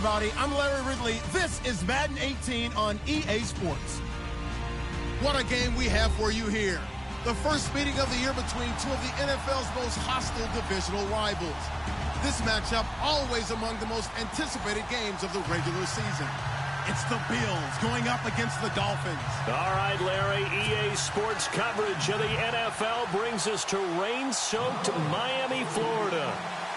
everybody. I'm Larry Ridley. This is Madden 18 on EA Sports. What a game we have for you here. The first meeting of the year between two of the NFL's most hostile divisional rivals. This matchup always among the most anticipated games of the regular season. It's the Bills going up against the Dolphins. All right, Larry, EA Sports coverage of the NFL brings us to rain-soaked Miami, Florida.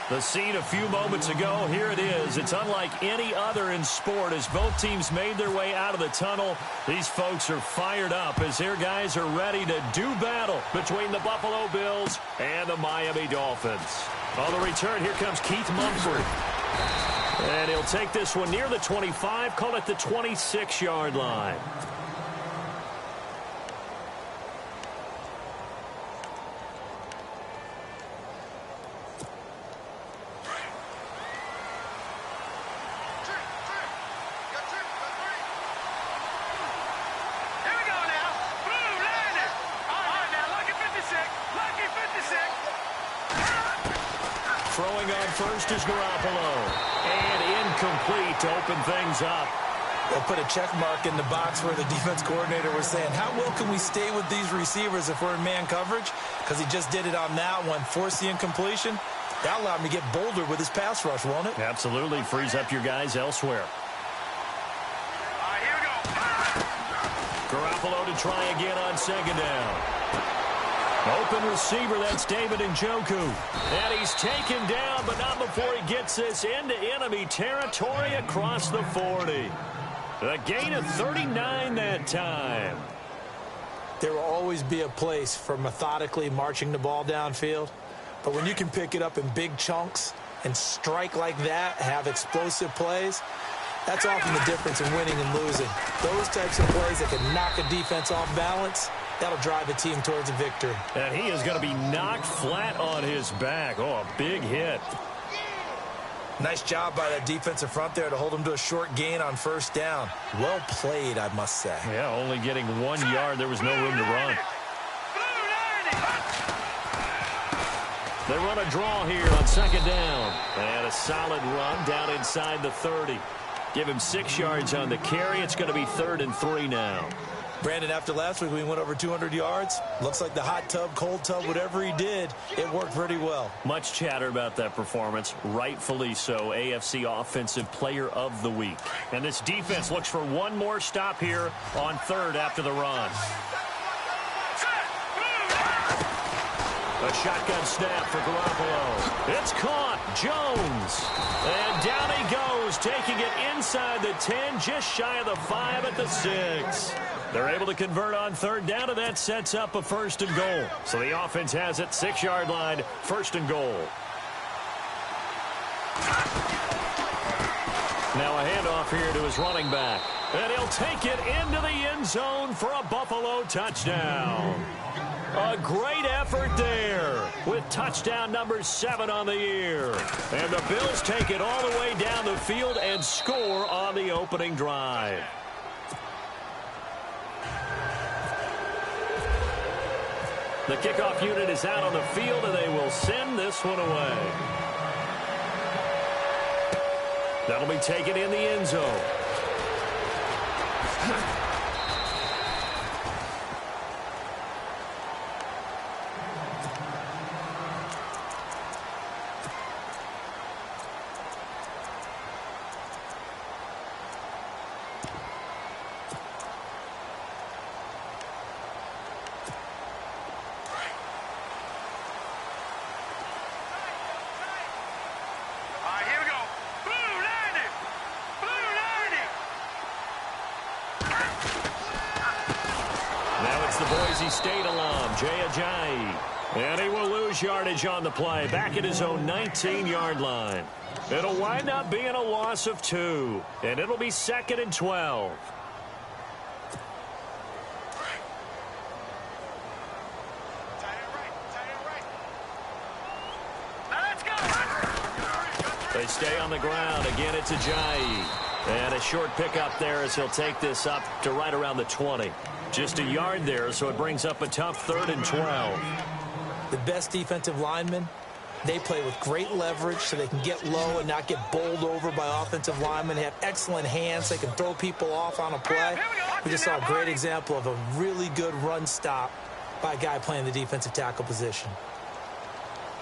The scene a few moments ago, here it is. It's unlike any other in sport as both teams made their way out of the tunnel. These folks are fired up as their guys are ready to do battle between the Buffalo Bills and the Miami Dolphins. On the return, here comes Keith Mumford. And he'll take this one near the 25, call it the 26-yard line. Throwing on first is Garoppolo. And incomplete to open things up. They'll put a check mark in the box where the defense coordinator was saying, how well can we stay with these receivers if we're in man coverage? Because he just did it on that one, forced the incompletion. That allowed him to get bolder with his pass rush, won't it? Absolutely. Frees up your guys elsewhere. Here we go. Garoppolo to try again on second down. Open receiver, that's David Njoku. And he's taken down, but not before he gets this into enemy territory across the 40. A gain of 39 that time. There will always be a place for methodically marching the ball downfield. But when you can pick it up in big chunks and strike like that, have explosive plays, that's often the difference in winning and losing. Those types of plays that can knock a defense off balance, that'll drive a team towards a victory. And he is going to be knocked flat on his back. Oh, a big hit. Nice job by that defensive front there to hold him to a short gain on first down. Well played, I must say. Yeah, only getting 1 yard. There was no room to run. They run a draw here on second down. And a solid run down inside the 30. Give him 6 yards on the carry. It's going to be 3rd and 3 now. Brandon, after last week we went over 200 yards. Looks like the hot tub, cold tub, whatever he did, it worked pretty well. Much chatter about that performance. Rightfully so. AFC Offensive Player of the Week. And this defense looks for one more stop here on 3rd after the run. A shotgun snap for Garoppolo. It's caught. Jones. And down he goes, taking it inside the 10, just shy of the 5 at the 6. They're able to convert on 3rd down, and that sets up a 1st and goal. So the offense has it, 6-yard line, 1st and goal. Now a handoff here to his running back. And he'll take it into the end zone for a Buffalo touchdown. A great effort there with touchdown number 7 on the year. And the Bills take it all the way down the field and score on the opening drive. The kickoff unit is out on the field, and they will send this one away. That'll be taken in the end zone. State alum, Jay Ajayi. And he will lose yardage on the play, back at his own 19-yard line. It'll wind up being a loss of 2, and it'll be 2nd and 12. They stay on the ground. Again, it's Ajayi. And a short pickup there as he'll take this up to right around the 20. Just a yard there, so it brings up a tough 3rd and 12. The best defensive linemen They play with great leverage so they can get low and not get bowled over by offensive linemen. They have excellent hands. They can throw people off on a play. We just saw a great example of a really good run stop by a guy playing the defensive tackle position.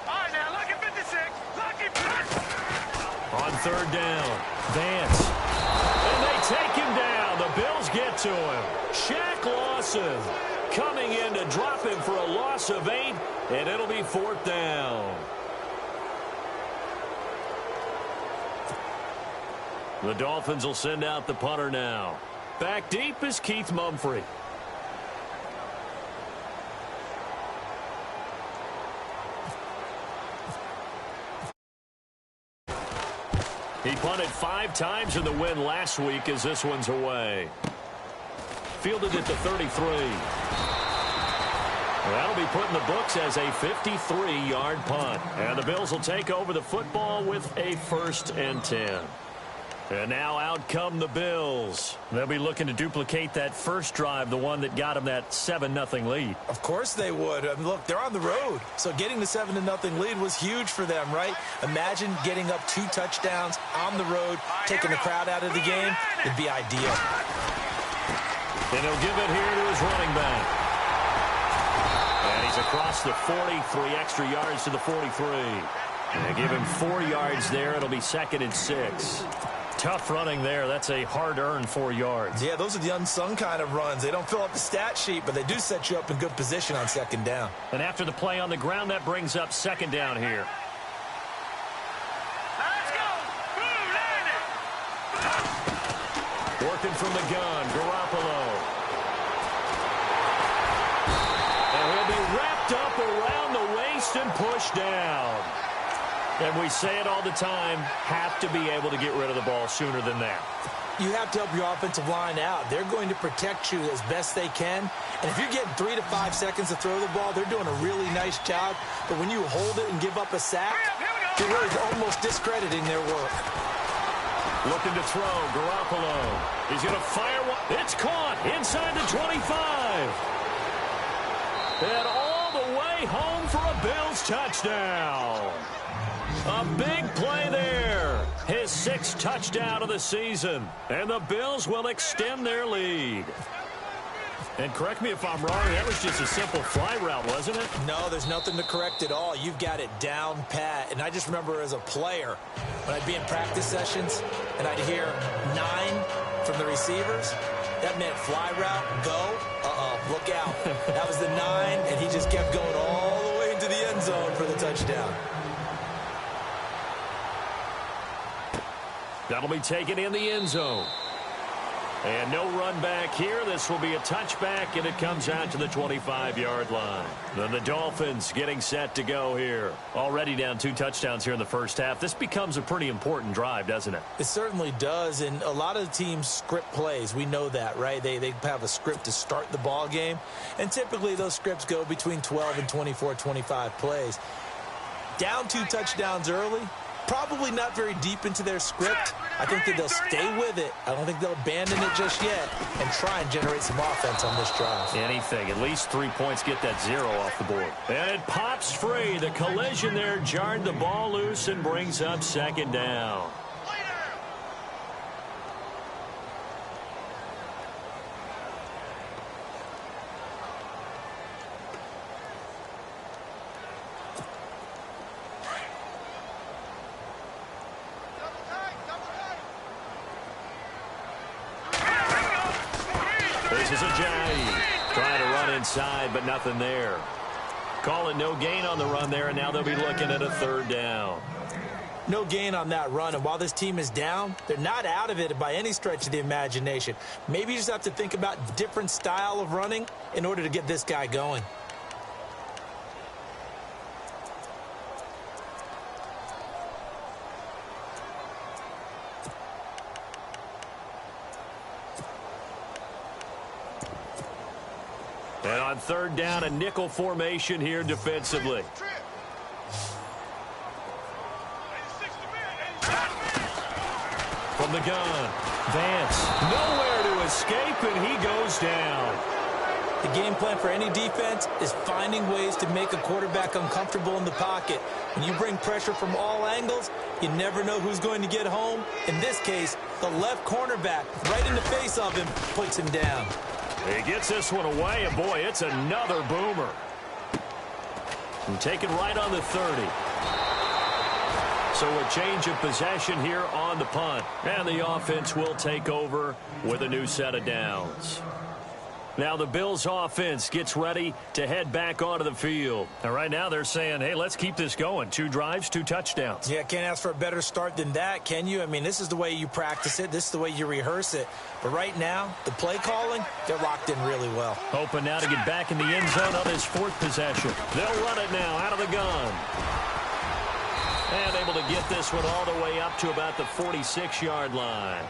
All right, now, lucky 56. Lucky 56. On third down, Vance. And they take him down. The Bills get to him. Shaq Lawson coming in to drop him for a loss of 8, and it'll be 4th down. The Dolphins will send out the punter now. Back deep is Keith Mumphrey. He punted 5 times in the win last week as this one's away. Fielded at the 33. That'll be put in the books as a 53-yard punt. And the Bills will take over the football with a 1st and 10. And now out come the Bills. They'll be looking to duplicate that first drive, the one that got them that 7-0 lead. Of course they would. I mean, look, they're on the road. So getting the 7-0 lead was huge for them, right? Imagine getting up 2 touchdowns on the road, taking the crowd out of the game. It'd be ideal. And he'll give it here to his running back. And he's across the 40, 3 extra yards to the 43. And give him 4 yards there. It'll be 2nd and 6. Tough running there. That's a hard-earned 4 yards. Yeah, those are the unsung kind of runs. They don't fill up the stat sheet, but they do set you up in good position on 2nd down. And after the play on the ground, that brings up 2nd down here. Let's go. Boom, landed. Working from the gun, Garoppolo. And he'll be wrapped up around the waist and pushed down. And we say it all the time, have to be able to get rid of the ball sooner than that. You have to help your offensive line out. They're going to protect you as best they can. And if you're getting 3 to 5 seconds to throw the ball, they're doing a really nice job. But when you hold it and give up a sack, you're really almost discrediting their work. Looking to throw, Garoppolo. He's going to fire one. It's caught inside the 25. And all the way home for a Bills touchdown. A big play there. His 6th touchdown of the season. And the Bills will extend their lead. And correct me if I'm wrong, that was just a simple fly route, wasn't it? No, there's nothing to correct at all. You've got it down pat. And I just remember as a player, when I'd be in practice sessions and I'd hear 9 from the receivers, that meant fly route, go, look out. That was the 9, and he just kept going all the way into the end zone for the touchdown. That'll be taken in the end zone. And no run back here. This will be a touchback, and it comes out to the 25-yard line. Then the Dolphins getting set to go here. Already down 2 touchdowns here in the first half. This becomes a pretty important drive, doesn't it? It certainly does, and a lot of the teams script plays. We know that, right? They have a script to start the ball game, and typically those scripts go between 12 and 24, 25 plays. Down 2 touchdowns early, probably not very deep into their script. I think that they'll stay with it. I don't think they'll abandon it just yet and try and generate some offense on this drive. Anything. At least 3 points, get that 0 off the board. And it pops free. The collision there jarred the ball loose and brings up 2nd down. This is Ajayi trying to run inside, but nothing there. Call it no gain on the run there, and now they'll be looking at a 3rd down. No gain on that run, and while this team is down, they're not out of it by any stretch of the imagination. Maybe you just have to think about different style of running in order to get this guy going. And on 3rd down, a nickel formation here defensively. From the gun, Vance, nowhere to escape, and he goes down. The game plan for any defense is finding ways to make a quarterback uncomfortable in the pocket. When you bring pressure from all angles, you never know who's going to get home. In this case, the left cornerback, right in the face of him, puts him down. He gets this one away, and boy, it's another boomer. And taken right on the 30. So a change of possession here on the punt. And the offense will take over with a new set of downs. Now the Bills offense gets ready to head back onto the field. And right now they're saying, hey, let's keep this going. 2 drives, 2 touchdowns. Yeah, can't ask for a better start than that, can you? I mean, this is the way you practice it. This is the way you rehearse it. But right now, the play calling, they're locked in really well. Hoping now to get back in the end zone on this 4th possession. They'll run it now out of the gun. And able to get this one all the way up to about the 46-yard line.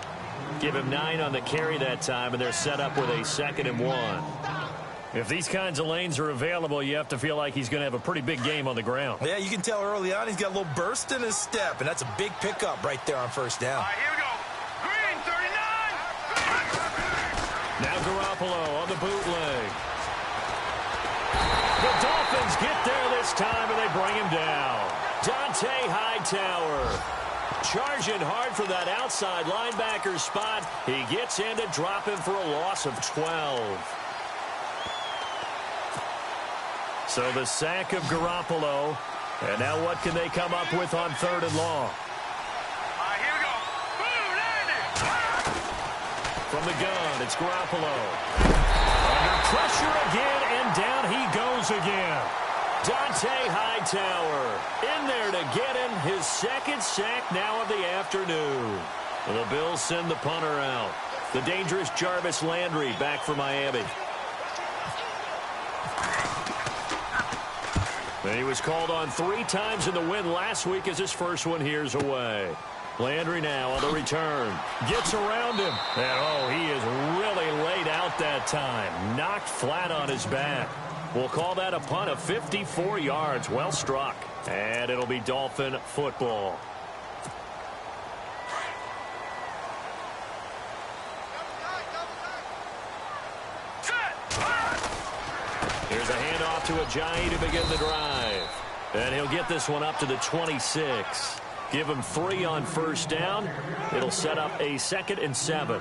Give him 9 on the carry that time, and they're set up with a 2nd and 1. If these kinds of lanes are available, you have to feel like he's going to have a pretty big game on the ground. Yeah, you can tell early on he's got a little burst in his step, and that's a big pickup right there on 1st down. All right, here we go. Green, 39. Now Garoppolo on the bootleg. The Dolphins get there this time, and they bring him down. Dante Hightower charging hard for that outside linebacker spot. He gets in to drop him for a loss of 12. So the sack of Garoppolo. And now what can they come up with on 3rd and long? All right, here we go. Boom, landed. From the gun, it's Garoppolo. Under pressure again, and down he goes again. Dante Hightower in there to get him his 2nd sack now of the afternoon. The Bills send the punter out. The dangerous Jarvis Landry back for Miami. And he was called on 3 times in the win last week as his first one here's away. Landry now on the return. Gets around him. And, oh, he is really laid out that time. Knocked flat on his back. We'll call that a punt of 54 yards. Well struck. And it'll be Dolphin football. Here's a handoff to Ajayi to begin the drive. And he'll get this one up to the 26. Give him 3 on 1st down. It'll set up a 2nd and 7.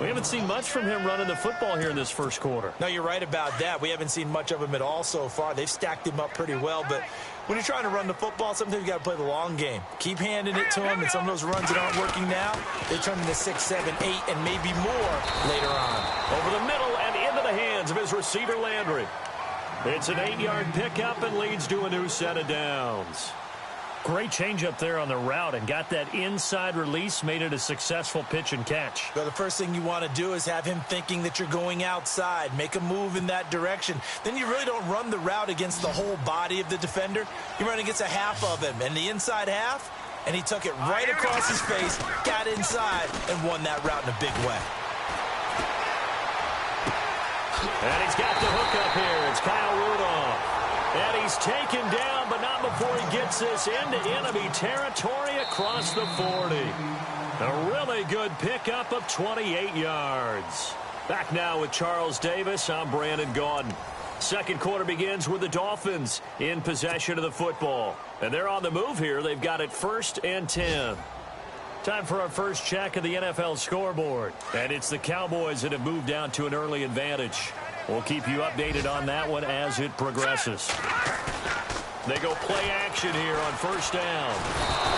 We haven't seen much from him running the football here in this 1st quarter. No, you're right about that. We haven't seen much of him at all so far. They've stacked him up pretty well, but when you're trying to run the football, sometimes you got to play the long game. Keep handing it to him, and some of those runs that aren't working now, they turn into 6, 7, 8, and maybe more later on. Over the middle and into the hands of his receiver, Landry. It's an 8-yard pickup and leads to a new set of downs. Great change up there on the route and got that inside release, made it a successful pitch and catch. Well, the first thing you want to do is have him thinking that you're going outside, make a move in that direction. Then you really don't run the route against the whole body of the defender. You run against a half of him, and the inside half, and he took it right across his face, got inside, and won that route in a big way. And he's got the hook up here. It's Kyle Rudolph. And he's taken down, but not before he gets this into enemy territory across the 40. A really good pickup of 28 yards. Back now with Charles Davis. I'm Brandon Gaudin. 2nd quarter begins with the Dolphins in possession of the football. And they're on the move here. They've got it 1st and 10. Time for our first check of the NFL scoreboard. And it's the Cowboys that have moved down to an early advantage. We'll keep you updated on that one as it progresses. They go play action here on 1st down.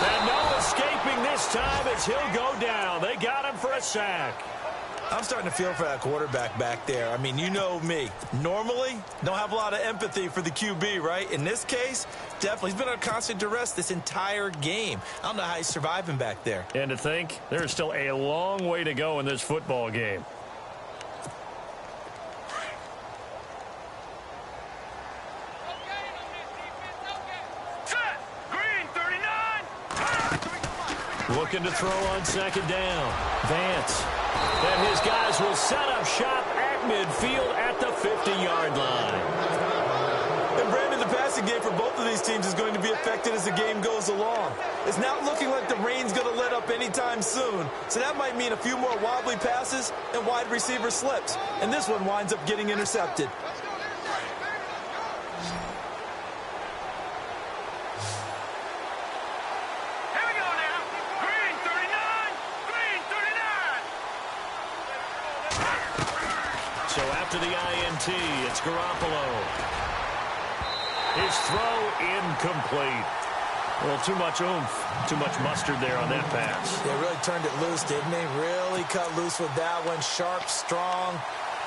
And no escaping this time as he'll go down. They got him for a sack. I'm starting to feel for that quarterback back there. I mean, you know me. Normally, don't have a lot of empathy for the QB, right? In this case, definitely. He's been on constant duress this entire game. I don't know how he's surviving back there. And to think, there's still a long way to go in this football game. Looking to throw on 2nd down. Vance. And his guys will set up shop at midfield at the 50-yard line. And Brandon, the pass passing game for both of these teams is going to be affected as the game goes along. It's not looking like the rain's going to let up anytime soon, so that might mean a few more wobbly passes and wide receiver slips, and this one winds up getting intercepted. Here we go now. Green 39. Green 39. So after the INT, it's Garoppolo. His throw incomplete. Well, too much oomph, too much mustard there on that pass. They really turned it loose, didn't they? Really cut loose with that one. Sharp, strong.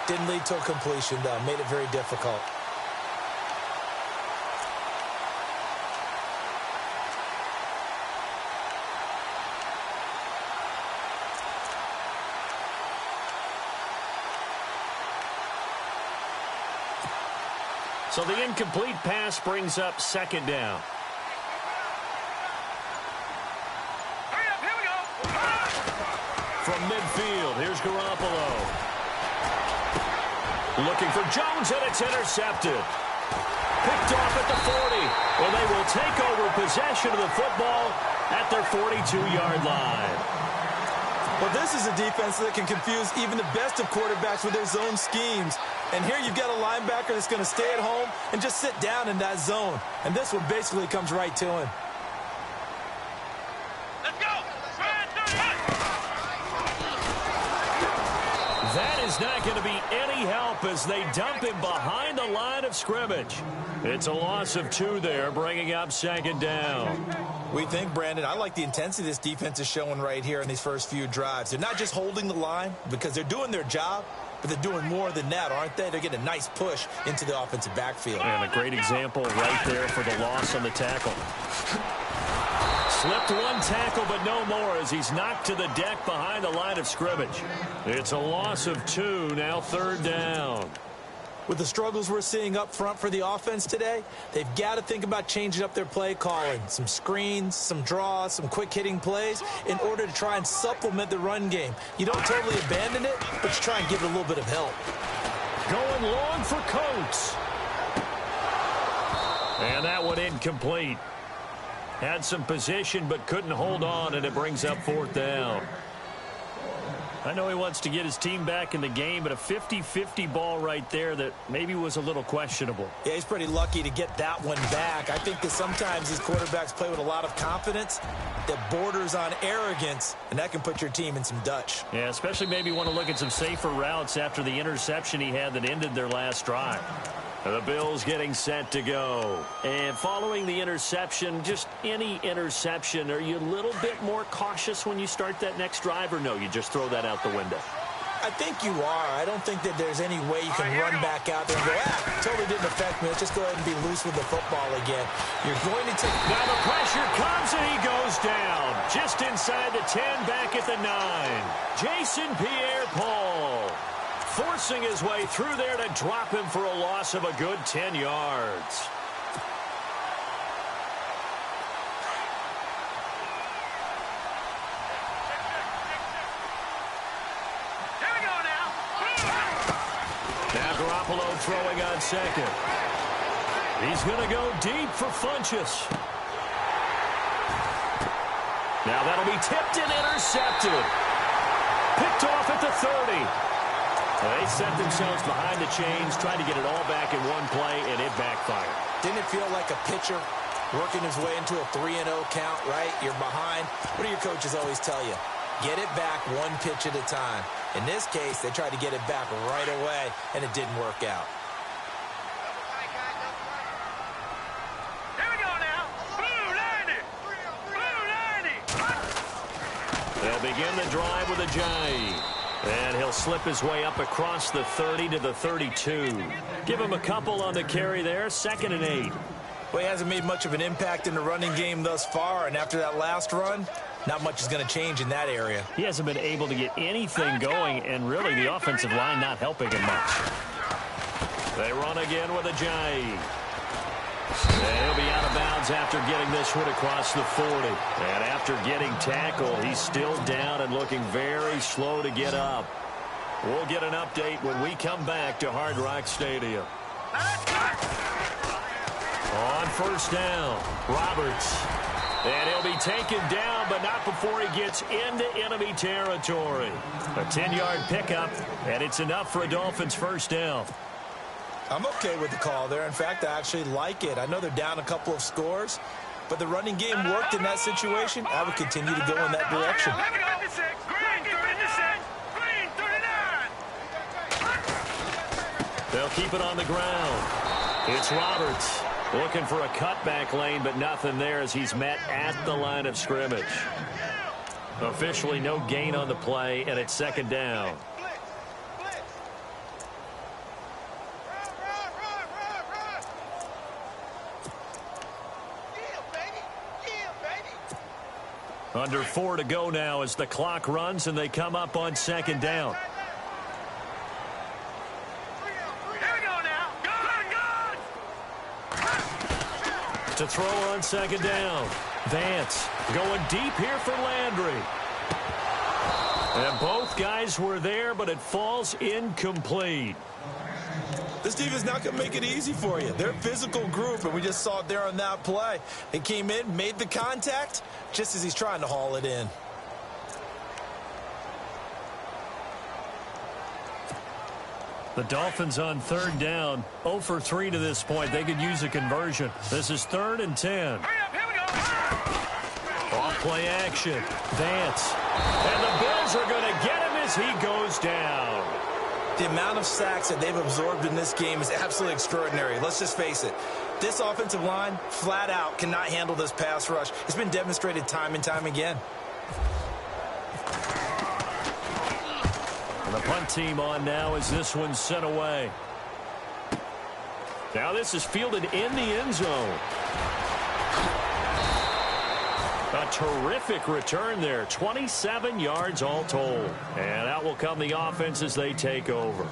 Didn't lead to a completion, though. Made it very difficult. So the incomplete pass brings up second down. Hurry up, here we go. From midfield, here's Garoppolo. Looking for Jones, and it's intercepted. Picked off at the 40. Well, they will take over possession of the football at their 42-yard line. Well, this is a defense that can confuse even the best of quarterbacks with their zone schemes. And here you've got a linebacker that's going to stay at home and just sit down in that zone. And this one basically comes right to him. Let's go. Red 38. That is not going to be any help as they dump him behind the line of scrimmage. It's a loss of 2 there, bringing up second down. We think, Brandon, I like the intensity this defense is showing right here in these first few drives. They're not just holding the line because they're doing their job, but they're doing more than that, aren't they? They're getting a nice push into the offensive backfield. And a great example right there for the loss on the tackle. Slipped one tackle, but no more as he's knocked to the deck behind the line of scrimmage. It's a loss of 2, now third down. With the struggles we're seeing up front for the offense today, they've got to think about changing up their play calling. Some screens, some draws, some quick-hitting plays in order to try and supplement the run game. You don't totally abandon it, but you try and give it a little bit of help. Going long for Coates. And that one incomplete. Had some position but couldn't hold on, and it brings up fourth down. I know he wants to get his team back in the game, but a 50-50 ball right there that maybe was a little questionable. Yeah, he's pretty lucky to get that one back. I think that sometimes these quarterbacks play with a lot of confidence that borders on arrogance, and that can put your team in some Dutch. Yeah, especially maybe want to look at some safer routes after the interception he had that ended their last drive. The Bills getting set to go. And following the interception, just any interception, are you a little bit more cautious when you start that next drive, or no, you just throw that out the window? I think you are. I don't think that there's any way you can run back out there and go, totally didn't affect me. Let's just go ahead and be loose with the football again. You're going to take... Now the pressure comes and he goes down. Just inside the 10, back at the 9. Jason Pierre-Paul forcing his way through there to drop him for a loss of a good 10 yards. Here we go now. Now Garoppolo throwing on second. He's going to go deep for Funchess. Now that'll be tipped and intercepted. Picked off at the 30. Well, they set themselves behind the chains, trying to get it all back in one play, and it backfired. Didn't it feel like a pitcher working his way into a 3-0 count, right? You're behind. What do your coaches always tell you? Get it back one pitch at a time. In this case, they tried to get it back right away, and it didn't work out. Here we go now. Blue 90. Blue 90. They'll begin the drive with a Ajayi. And he'll slip his way up across the 30 to the 32. Give him a couple on the carry there, 2nd and 8. Well, he hasn't made much of an impact in the running game thus far, and after that last run, not much is going to change in that area. He hasn't been able to get anything going, and really the offensive line not helping him much. They run again with Ajayi. And he'll be out of bounds after getting this one across the 40. And after getting tackled, he's still down and looking very slow to get up. We'll get an update when we come back to Hard Rock Stadium. On first down, Roberts. And he'll be taken down, but not before he gets into enemy territory. A 10-yard pickup, and it's enough for a Dolphins first down. I'm okay with the call there. In fact, I actually like it. I know they're down a couple of scores, but the running game worked in that situation. I would continue to go in that direction. They'll keep it on the ground. It's Roberts looking for a cutback lane, but nothing there as he's met at the line of scrimmage. Officially no gain on the play, and it's second down. Under 4 to go now as the clock runs and they come up on second down. To throw on second down. Vance going deep here for Landry. And both guys were there, but it falls incomplete. This defense is not going to make it easy for you. They're a physical group, and we just saw it there on that play. They came in, made the contact, just as he's trying to haul it in. The Dolphins on third down, 0 for 3 to this point. They could use a conversion. This is 3rd and 10. Off play action. Vance. And the Bills are going to get him as he goes down. The amount of sacks that they've absorbed in this game is absolutely extraordinary. Let's just face it. This offensive line, flat out, cannot handle this pass rush. It's been demonstrated time and time again. And the punt team on now as this one's sent away. Now this is fielded in the end zone. A terrific return there. 27 yards all told. And out will come the offense as they take over.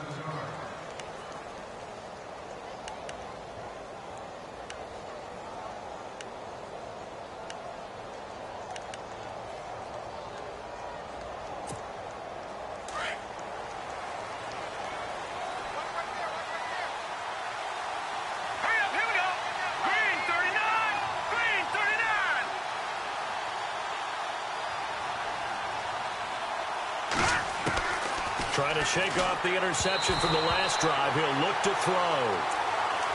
Trying to shake off the interception from the last drive. He'll look to throw.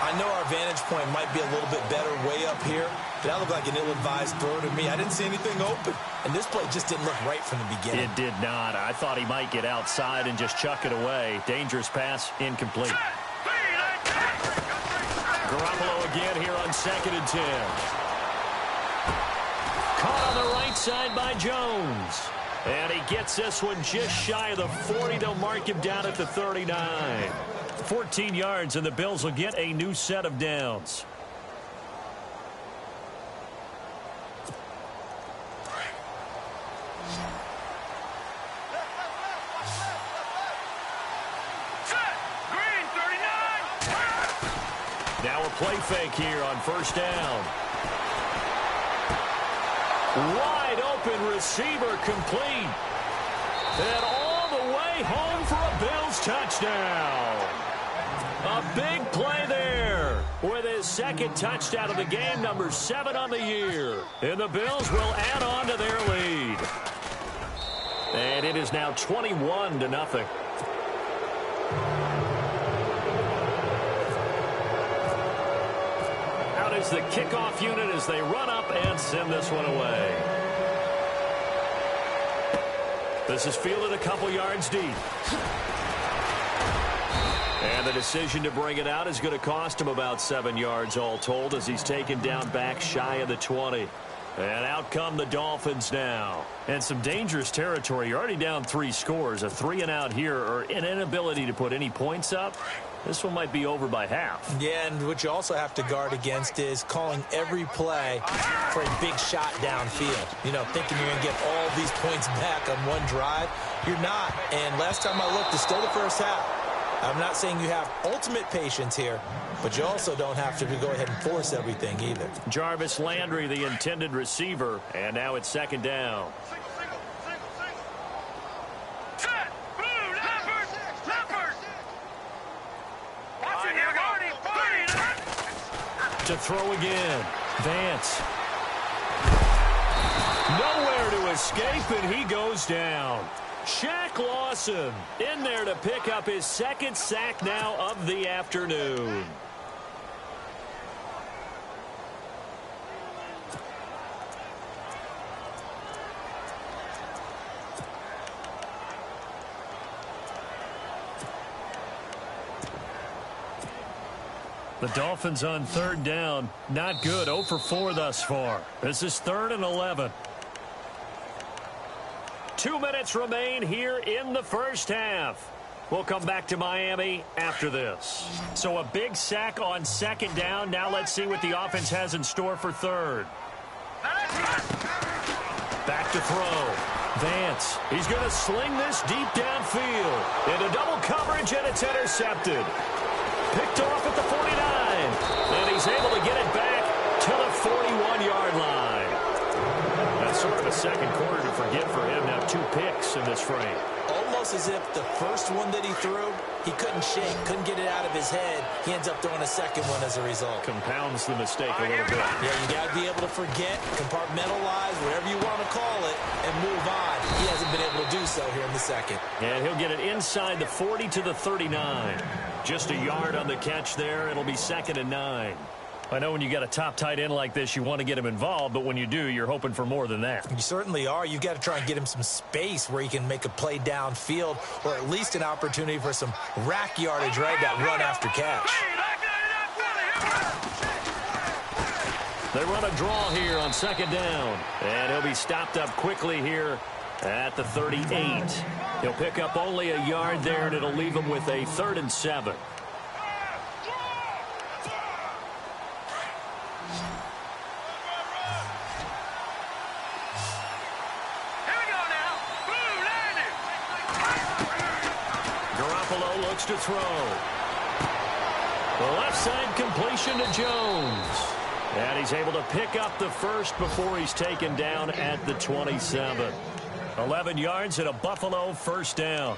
I know our vantage point might be a little bit better way up here, but that looked like an ill-advised throw to me. I didn't see anything open, and this play just didn't look right from the beginning. It did not. I thought he might get outside and just chuck it away. Dangerous pass, incomplete. Garoppolo again here on 2nd and 10. Caught on the right side by Jones. And he gets this one just shy of the 40. They'll mark him down at the 39. 14 yards, and the Bills will get a new set of downs. Now a play fake here on first down. Wide open receiver complete. And all the way home for a Bills touchdown. A big play there with his second touchdown of the game, number 7 on the year. And the Bills will add on to their lead. And it is now 21-0. Out is the kickoff unit as they run up and send this one away. This is fielded a couple yards deep. And the decision to bring it out is going to cost him about 7 yards all told as he's taken down back shy of the 20. And out come the Dolphins now. And some dangerous territory. You're already down 3 scores. A 3-and-out here or an inability to put any points up. This one might be over by half. Yeah, and what you also have to guard against is calling every play for a big shot downfield. You know, thinking you're going to get all these points back on one drive. You're not. And last time I looked, it's still the first half. I'm not saying you have ultimate patience here, but you also don't have to go ahead and force everything either. Jarvis Landry, the intended receiver, and now it's second down. to throw again. Vance. Nowhere to escape, and he goes down. Shaq Lawson in there to pick up his second sack now of the afternoon. The Dolphins on third down. Not good. 0 for 4 thus far. This is 3rd and 11. 2 minutes remain here in the first half. We'll come back to Miami after this. So a big sack on second down. Now let's see what the offense has in store for third. Back to throw. Vance. He's going to sling this deep downfield. Into double coverage, and it's intercepted. Picked off at the 49. And he's able to get it back to the 41-yard line. That's sort of a second quarter to forget for him. Now 2 picks in this frame. Almost as if the first one that he threw, he couldn't shake, couldn't get it out of his head. He ends up throwing a second one as a result. Compounds the mistake a little bit. Yeah, you got to be able to forget, compartmentalize, whatever you want to call it, and move on. He hasn't been able to do so here in the second. And he'll get it inside the 40 to the 39. Just a yard on the catch there. It'll be 2nd and 9. I know when you got a top tight end like this, you want to get him involved, but when you do, you're hoping for more than that. You certainly are. You've got to try and get him some space where he can make a play downfield, or at least an opportunity for some rack yardage, right? That run after catch. They run a draw here on second down, and he'll be stopped up quickly here at the 38. He'll pick up only a yard there, and it'll leave him with a 3rd and 7. To throw. The left side completion to Jones. And he's able to pick up the first before he's taken down at the 27. 11 yards and a Buffalo first down.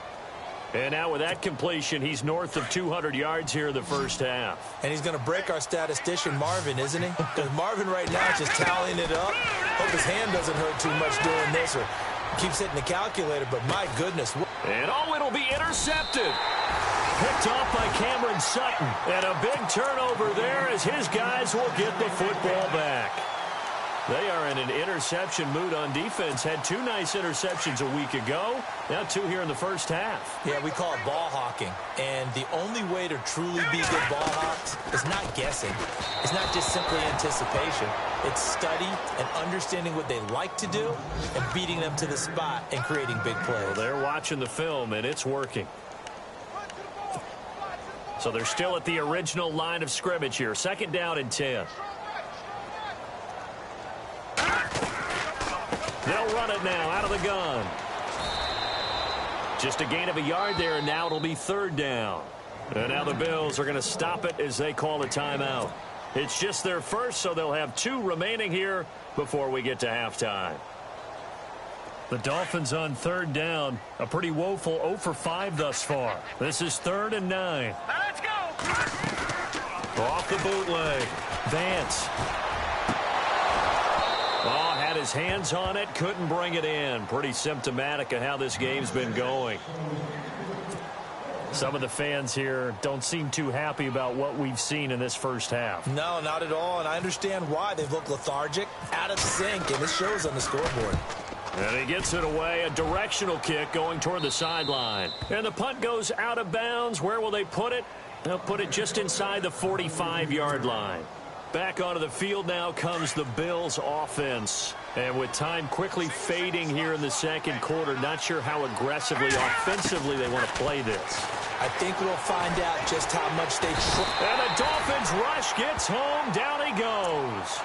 And now with that completion, he's north of 200 yards here in the first half. And he's going to break our statistician, Marvin, isn't he? Because Marvin right now is just tallying it up. Hope his hand doesn't hurt too much doing this or keeps hitting the calculator, but my goodness. And it'll be intercepted. Picked off by Cameron Sutton. And a big turnover there as his guys will get the football back. They are in an interception mood on defense. Had 2 nice interceptions a week ago. Now 2 here in the first half. Yeah, we call it ball hawking. And the only way to truly be good ball hawks is not guessing. It's not just simply anticipation. It's study and understanding what they like to do and beating them to the spot and creating big plays. Well, they're watching the film, and it's working. So they're still at the original line of scrimmage here. 2nd down and 10. They'll run it now out of the gun. Just a gain of a yard there, and now it'll be 3rd down. And now the Bills are going to stop it as they call a timeout. It's just their first, so they'll have 2 remaining here before we get to halftime. The Dolphins on 3rd down. A pretty woeful 0 for 5 thus far. This is 3rd and 9. Let's go. Off the bootleg. Vance. Oh, had his hands on it. Couldn't bring it in. Pretty symptomatic of how this game's been going. Some of the fans here don't seem too happy about what we've seen in this first half. No, not at all, and I understand why. They've looked lethargic, out of sync, and it shows on the scoreboard. And he gets it away, a directional kick going toward the sideline. And the punt goes out of bounds. Where will they put it? They'll put it just inside the 45-yard line. Back onto the field now comes the Bills offense. And with time quickly fading here in the second quarter, not sure how aggressively, offensively they want to play this. I think we'll find out just how much they try. And the Dolphins rush gets home. Down he goes.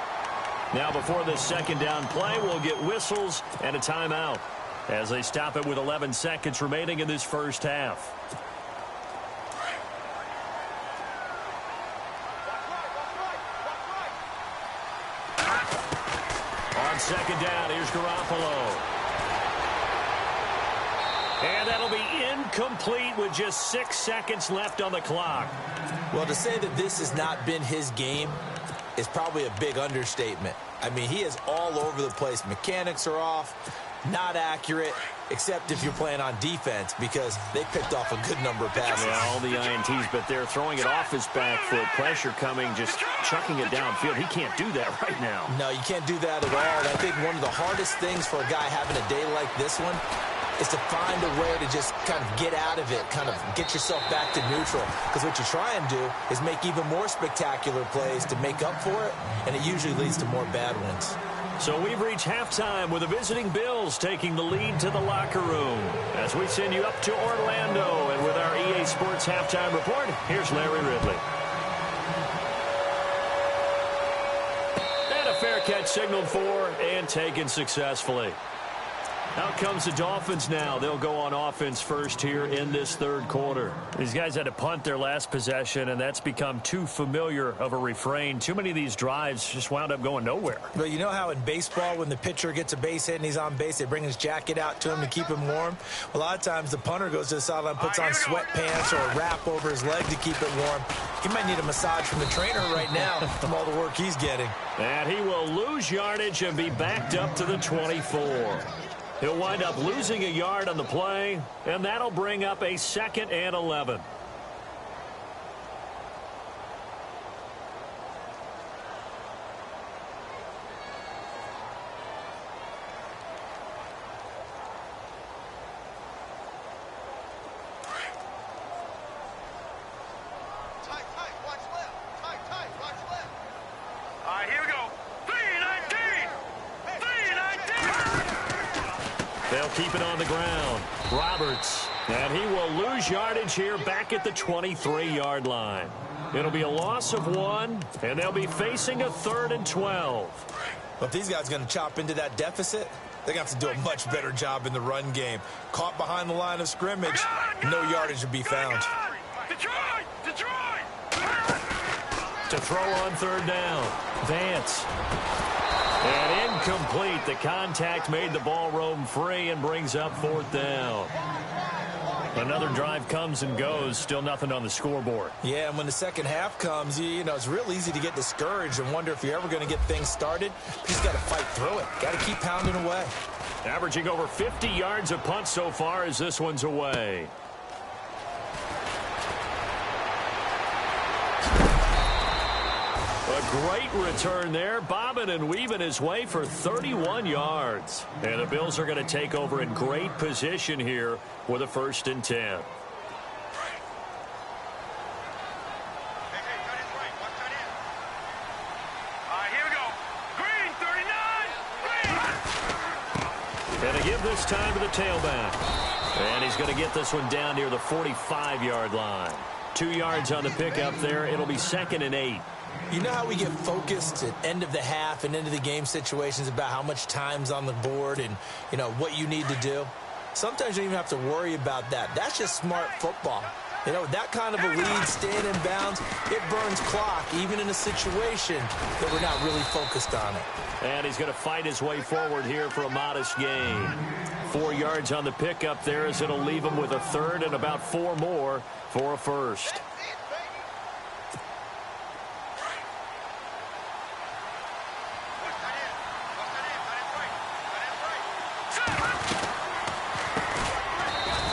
Now before this second down play, we'll get whistles and a timeout as they stop it with 11 seconds remaining in this first half. On second down, here's Garoppolo. And that'll be incomplete with just 6 seconds left on the clock. Well, to say that this has not been his game is probably a big understatement. I mean, he is all over the place. Mechanics are off, not accurate, except if you're playing on defense, because they picked off a good number of passes. Yeah, all the INTs, but they're throwing it off his back foot. Pressure coming, just chucking it downfield. He can't do that right now. No, you can't do that at all. And I think one of the hardest things for a guy having a day like this one is to find a way to just kind of get out of it, kind of get yourself back to neutral. Because what you try and do is make even more spectacular plays to make up for it, and it usually leads to more bad ones. So we've reached halftime with the visiting Bills taking the lead to the locker room. As we send you up to Orlando, and with our EA Sports Halftime Report, here's Larry Ridley. And a fair catch signaled for and taken successfully. Out comes the Dolphins now. They'll go on offense first here in this third quarter. These guys had to punt their last possession, and that's become too familiar of a refrain. Too many of these drives just wound up going nowhere. But you know how in baseball, when the pitcher gets a base hit and he's on base, they bring his jacket out to him to keep him warm? A lot of times the punter goes to the sideline, puts on sweatpants or a wrap over his leg to keep it warm. He might need a massage from the trainer right now from all the work he's getting. And he will lose yardage and be backed up to the 24. He'll wind up losing a yard on the play, and that'll bring up a 2nd and 11. They'll keep it on the ground. Roberts. And he will lose yardage here back at the 23-yard line. It'll be a loss of 1, and they'll be facing a 3rd and 12. But if these guys are going to chop into that deficit, they're going to have to do a much better job in the run game. Caught behind the line of scrimmage, no yardage to be found. To throw on 3rd down. Vance. And incomplete. The contact made the ball roam free and brings up 4th down. Another drive comes and goes. Still nothing on the scoreboard. Yeah, and when the second half comes, you know, it's real easy to get discouraged and wonder if you're ever going to get things started. You just got to fight through it. Got to keep pounding away. Averaging over 50 yards a punt so far as this one's away. A great return there, bobbing and weaving his way for 31 yards. And the Bills are going to take over in great position here with a 1st and 10. Here we go. Green, 39. Green. And to give this time to the tailback. And he's going to get this one down near the 45-yard line. 2 yards on the pickup there. It'll be 2nd and 8. You know how we get focused at end of the half and into the game situations about how much time's on the board and, you know, what you need to do? Sometimes you don't even have to worry about that. That's just smart football. You know, that kind of a lead, staying in bounds, it burns clock, even in a situation that we're not really focused on it. And he's going to fight his way forward here for a modest gain. 4 yards on the pickup there as it'll leave him with a 3rd and about 4 more for a 1st.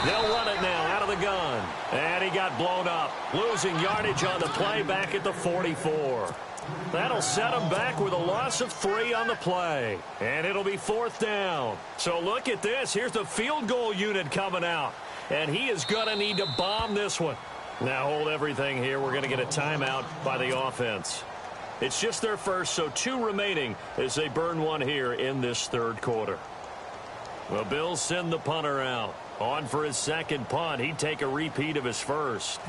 They'll run it now out of the gun. And he got blown up. Losing yardage on the play back at the 44. That'll set him back with a loss of 3 on the play. And it'll be 4th down. So look at this. Here's the field goal unit coming out. And he is going to need to bomb this one. Now hold everything here. We're going to get a timeout by the offense. It's just their first, so 2 remaining as they burn one here in this 3rd quarter. The Bills send the punter out. On for his 2nd punt. He'd take a repeat of his 1st.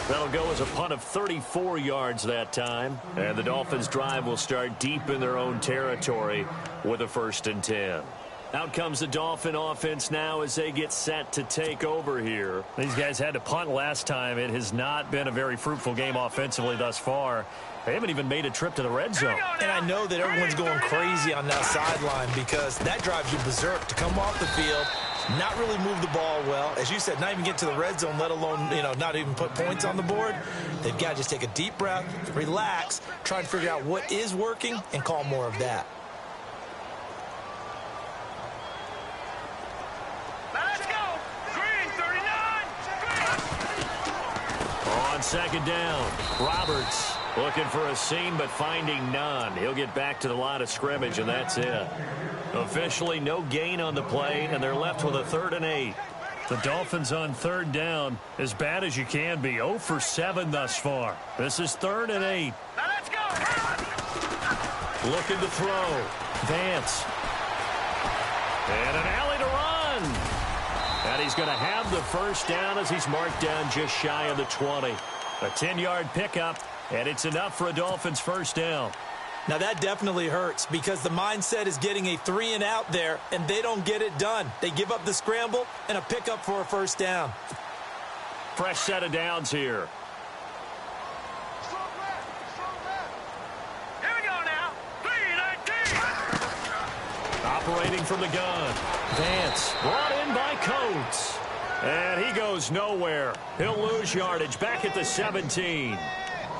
That'll go as a punt of 34 yards that time. And the Dolphins' drive will start deep in their own territory with a 1st and 10. Out comes the Dolphin offense now as they get set to take over here. These guys had to punt last time. It has not been a very fruitful game offensively thus far. They haven't even made a trip to the red zone. And I know that everyone's going crazy on that sideline because that drives you berserk to come off the field, not really move the ball well. As you said, not even get to the red zone, let alone, not even put points on the board. They've got to just take a deep breath, relax, try and figure out what is working, and call more of that. Let's go. Green, 39. On second down, Roberts looking for a seam but finding none. He'll get back to the line of scrimmage, and that's it. Officially no gain on the play, and they're left with a 3rd and 8. The Dolphins on 3rd down, as bad as you can be. 0 for 7 thus far. This is 3rd and 8. Now let's go. Looking to throw. Vance. And an alley to run. And he's going to have the first down as he's marked down just shy of the 20. A 10-yard pickup, and it's enough for a Dolphins first down. Now that definitely hurts because the mindset is getting a 3 and out there, and they don't get it done. They give up the scramble and a pickup for a first down. Fresh set of downs here. Here we go now. 3-19. Operating from the gun. Vance brought in by Coates. And he goes nowhere. He'll lose yardage back at the 17.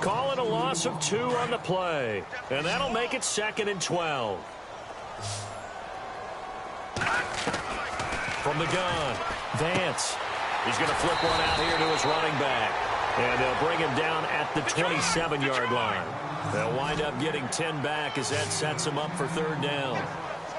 Calling a loss of 2 on the play. And that'll make it 2nd and 12. From the gun, Vance. He's going to flip one out here to his running back. And they'll bring him down at the 27-yard line. They'll wind up getting 10 back as that sets him up for 3rd down.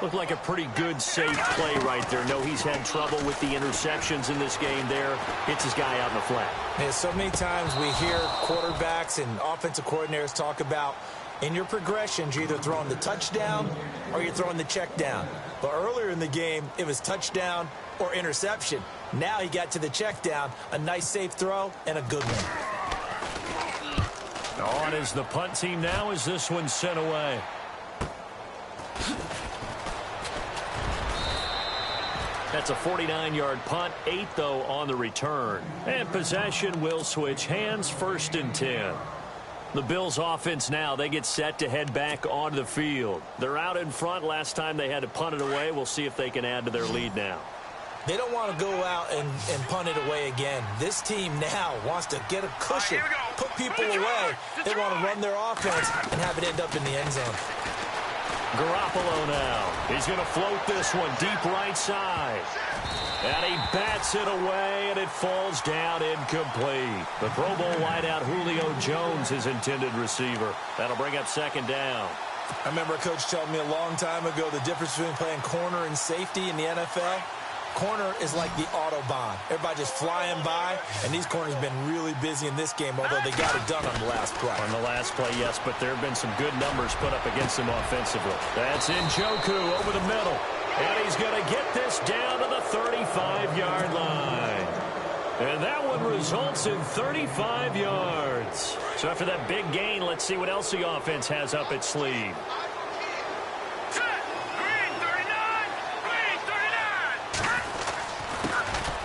Looked like a pretty good, safe play right there. No, he's had trouble with the interceptions in this game there. Hits his guy out in the flat. Yeah, so many times we hear quarterbacks and offensive coordinators talk about in your progressions, you're either throwing the touchdown or you're throwing the check down. But earlier in the game, it was touchdown or interception. Now he got to the check down, a nice safe throw, and a good one. On is the punt team now as this one's sent away. That's a 49-yard punt, 8 though on the return. And possession will switch hands, 1st and 10. The Bills offense now, they get set to head back onto the field. They're out in front. Last time they had to punt it away. We'll see if they can add to their lead now. They don't want to go out and punt it away again. This team now wants to get a cushion, put people away. They want to run their offense and have it end up in the end zone. Garoppolo now. He's going to float this one deep right side. And he bats it away, and it falls down incomplete. The Pro Bowl wideout Julio Jones, his intended receiver. That'll bring up 2nd down. I remember a coach telling me a long time ago the difference between playing corner and safety in the NFL. Corner is like the Autobahn. Everybody just flying by, and these corners have been really busy in this game, although they got it done on the last play. On the last play, yes, but there have been some good numbers put up against them offensively. That's Njoku over the middle, and he's going to get this down to the 35-yard line. And that one results in 35 yards. So after that big gain, let's see what else the offense has up its sleeve.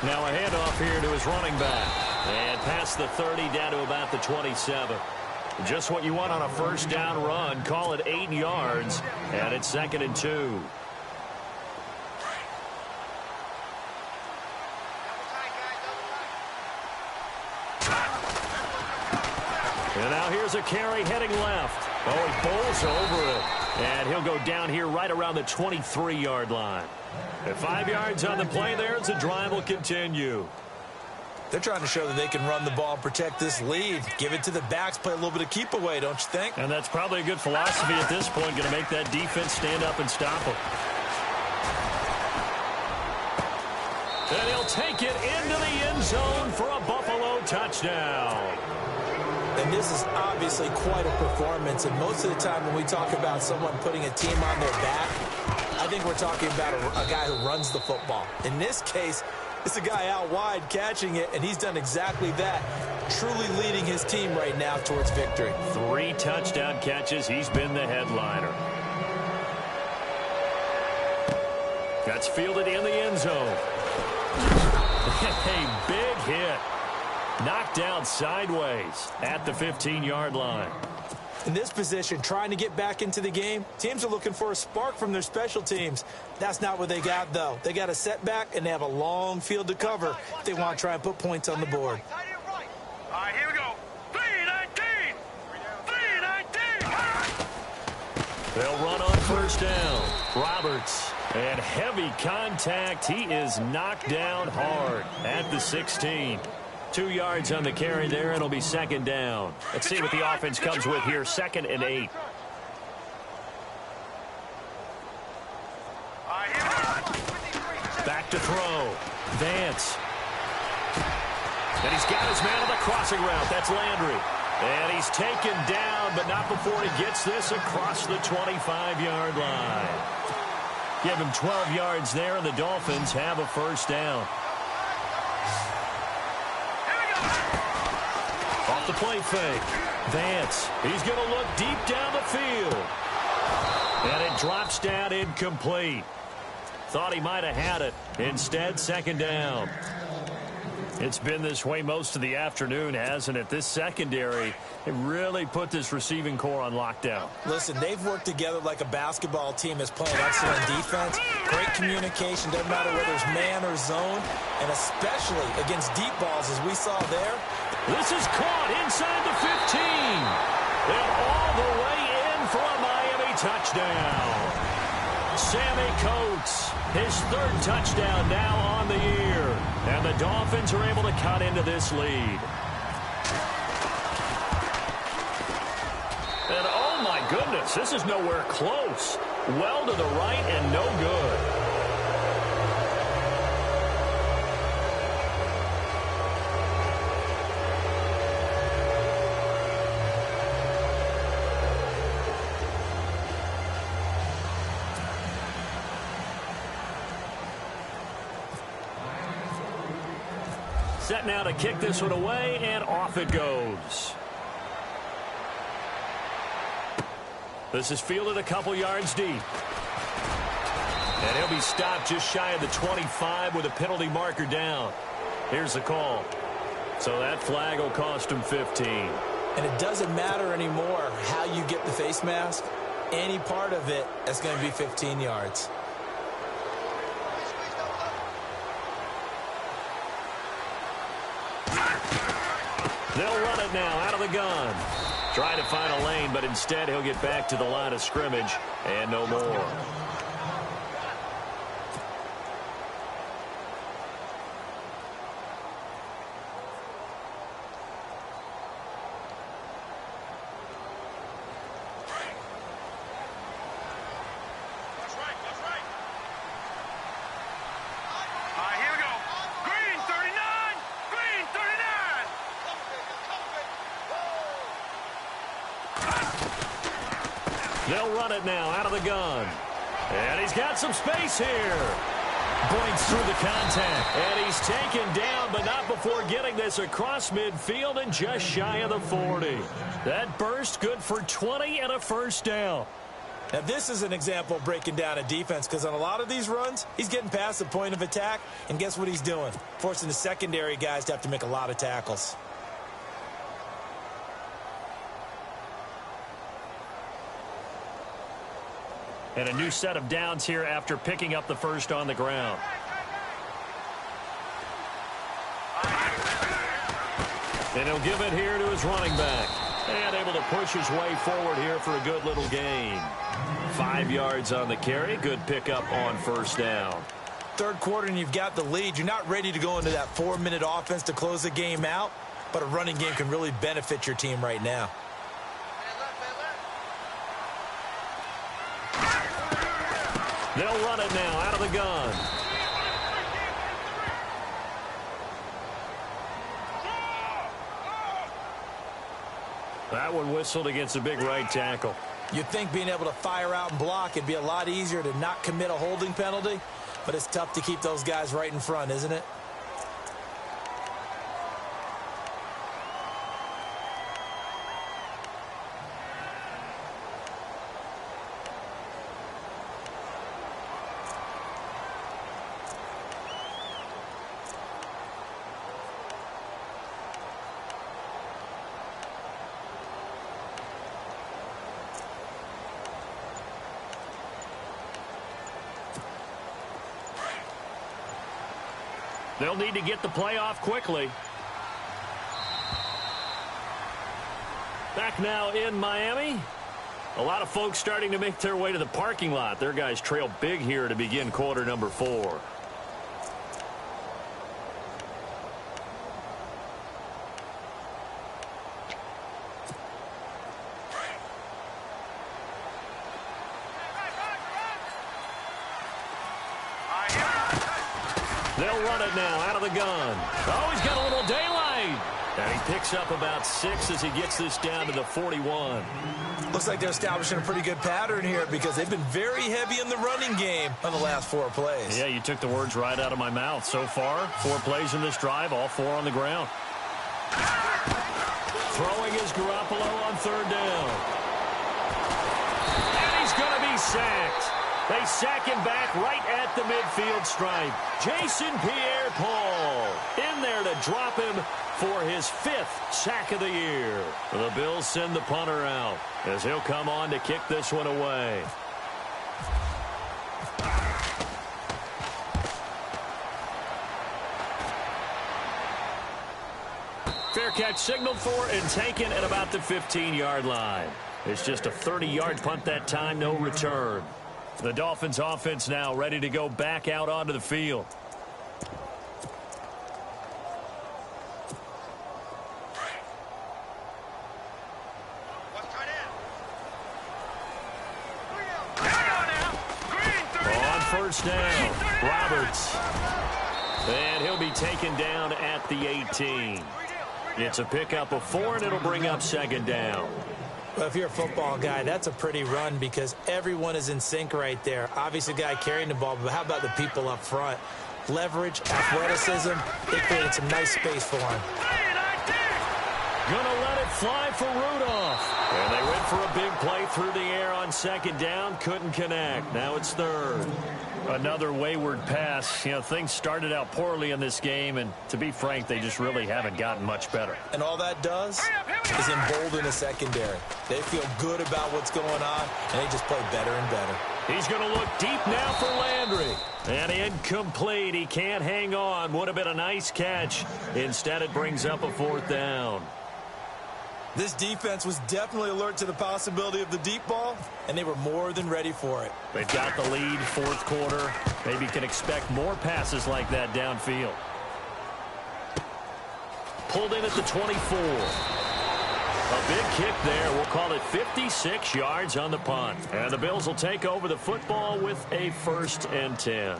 Now a handoff here to his running back. And past the 30 down to about the 27. Just what you want on a first down run. Call it 8 yards. And it's 2nd and 2. And now here's a carry heading left. Oh, he bowls over it. And he'll go down here right around the 23-yard line. At 5 yards on the play there, as the drive will continue. They're trying to show that they can run the ball and protect this lead. Give it to the backs, play a little bit of keep away, don't you think? And that's probably a good philosophy at this point, going to make that defense stand up and stop them. And he'll take it into the end zone for a Buffalo touchdown. And this is obviously quite a performance. And most of the time when we talk about someone putting a team on their back, I think we're talking about a guy who runs the football. In this case, it's a guy out wide catching it, and he's done exactly that, truly leading his team right now towards victory. 3 touchdown catches. He's been the headliner. That's fielded in the end zone. A big hit. Knocked down sideways at the 15-yard line. In this position, trying to get back into the game, teams are looking for a spark from their special teams. That's not what they got, though. They got a setback, and they have a long field to cover if they want to try and put points on the board. All right, here we go. 3-19. 3-19. They'll run on first down. Roberts. And heavy contact. He is knocked down hard at the 16. 2 yards on the carry there. It'll be second down. Let's see what the offense comes with here. 2nd and 8. Back to throw. Vance. And he's got his man on the crossing route. That's Landry. And he's taken down, but not before he gets this across the 25-yard line. Give him 12 yards there, and the Dolphins have a first down. Off the play fake. Vance. He's going to look deep down the field. And it drops down incomplete. Thought he might have had it. Instead, second down. It's been this way most of the afternoon, hasn't it? This secondary, it really put this receiving core on lockdown. Listen, they've worked together like a basketball team that's playing excellent defense. Great communication, doesn't matter whether it's man or zone, and especially against deep balls as we saw there. This is caught inside the 15. And all the way in for a Miami touchdown. Sammy Coates, his 3rd touchdown now on the year. And the Dolphins are able to cut into this lead. And oh my goodness, this is nowhere close. Well to the right and no good. Set now to kick this one away, and off it goes. This is fielded a couple yards deep. And he'll be stopped just shy of the 25 with a penalty marker down. Here's the call. So that flag will cost him 15. And it doesn't matter anymore how you get the face mask. Any part of it is going to be 15 yards. They'll run it now out of the gun. Trying to find a lane, but instead he'll get back to the line of scrimmage and no more. They'll run it now out of the gun. And he's got some space here. Breaks through the contact. And he's taken down, but not before getting this across midfield and just shy of the 40. That burst good for 20 and a first down. Now, this is an example of breaking down a defense because on a lot of these runs, he's getting past the point of attack, and guess what he's doing? Forcing the secondary guys to have to make a lot of tackles. And a new set of downs here after picking up the first on the ground. And he'll give it here to his running back. And able to push his way forward here for a good little gain. 5 yards on the carry. Good pickup on first down. Third quarter and you've got the lead. You're not ready to go into that 4-minute offense to close the game out, but a running game can really benefit your team right now. They'll run it now out of the gun. That one whistled against a big right tackle. You'd think being able to fire out and block it'd be a lot easier to not commit a holding penalty, but it's tough to keep those guys right in front, isn't it? They'll need to get the play off quickly. Back now in Miami. A lot of folks starting to make their way to the parking lot. Their guys trail big here to begin quarter number 4. They'll run it now out of the gun. Oh, he's got a little daylight. And he picks up about 6 as he gets this down to the 41. Looks like they're establishing a pretty good pattern here because they've been very heavy in the running game on the last 4 plays. Yeah, you took the words right out of my mouth. So far, 4 plays in this drive, all 4 on the ground. Throwing is Garoppolo on 3rd down. And he's going to be sacked. They sack him back right at the midfield stripe. Jason Pierre-Paul in there to drop him for his 5th sack of the year. The Bills send the punter out as he'll come on to kick this one away. Fair catch signaled for and taken at about the 15-yard line. It's just a 30-yard punt that time, no return. The Dolphins offense now ready to go back out onto the field. On 1st down, Roberts. And he'll be taken down at the 18. It's a pickup of 4, and it'll bring up 2nd down. Well, if you're a football guy, that's a pretty run because everyone is in sync right there. Obviously, the guy carrying the ball, but how about the people up front? Leverage, athleticism, they created some nice space for him. Gonna let it fly for Rudolph. And they went for a big play through the air on 2nd down. Couldn't connect. Now it's 3rd. Another wayward pass. You know, things started out poorly in this game, and to be frank, they just really haven't gotten much better. And all that does is embolden the secondary. They feel good about what's going on, and they just play better and better. He's going to look deep now for Landry. And incomplete. He can't hang on. Would have been a nice catch. Instead, it brings up a 4th down. This defense was definitely alert to the possibility of the deep ball, and they were more than ready for it. They've got the lead, 4th quarter. Maybe can expect more passes like that downfield. Pulled in at the 24. A big kick there. We'll call it 56 yards on the punt. And the Bills will take over the football with a 1st and 10.